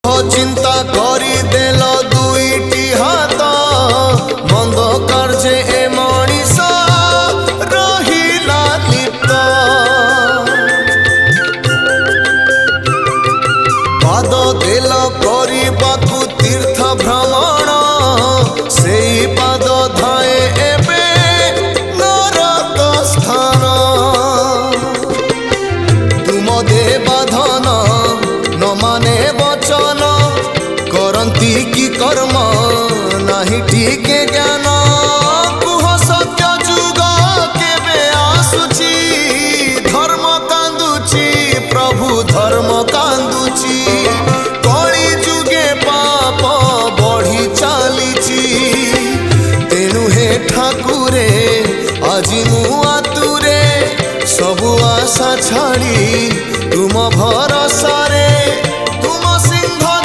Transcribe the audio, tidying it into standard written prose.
चिंता करी देल दुईटी हाथ मंद कार्य ए मनीष रहिला लिप्त पाद देल करबाकू तीर्थ भ्रमण से पाद धाए एबे नरक स्थान तुम देवाधन न माने वचन करती की कर्म नहीं ठीक ज्ञान कुह सत्य जुग केबे आसुची धर्म कांदुची प्रभु धर्म कांदुची कली जुगे पाप बढ़ी चलीची तेणु हे ठाकुरे আজি मु आतुरे सबु आशा छाड़ी तुम भर